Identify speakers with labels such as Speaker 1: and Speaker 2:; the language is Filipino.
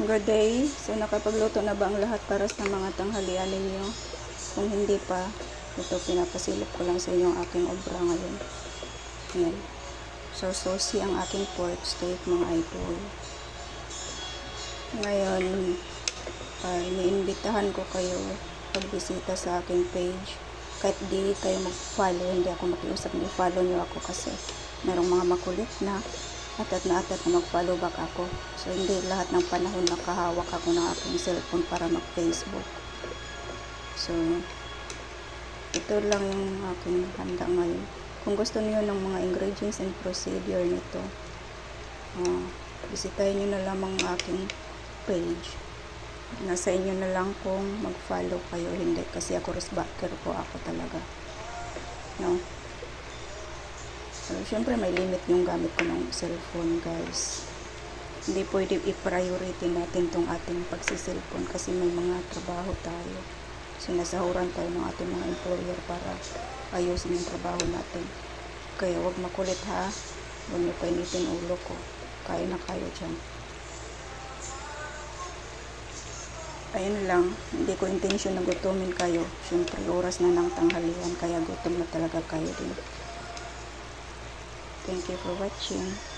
Speaker 1: Good day. So, nakapagluto na ba ang lahat para sa mga tanghalian ninyo? Kung hindi pa, ito pinapasilip ko lang sa inyo ang aking obra ngayon. Ayan. So, saucy ang aking pork steak, mga idol. Ngayon, iniimbitahan ko kayo pagbisita sa aking page. Kahit di kayo mag-follow, hindi ako makiusap na i-follow nyo ako kasi merong mga makulit na atat na mag-follow back ako. So, hindi lahat ng panahon nakahawak ako ng aking cellphone para mag-Facebook. So, ito lang yung aking handa ngayon. Kung gusto niyo ng mga ingredients and procedure nito, bisitahin nyo na lamang aking page. Nasa inyo na lang kung mag-follow kayo, hindi. Kasi ako risbacker po ako talaga. No? So, syempre may limit yung gamit ko ng cellphone, guys. Hindi pwede i-priority natin tong ating pagsiselfone kasi may mga trabaho tayo. Sinasahuran tayo ng ating mga employer para ayusin yung trabaho natin. Kaya wag makulit ha. Huwag niyo painitin ulo ko. Kaya na kayo dyan. Ayun lang. Hindi ko intention na gutumin kayo. Syempre oras na ng tanghalian kaya gutom na talaga kayo din. Thank you for watching.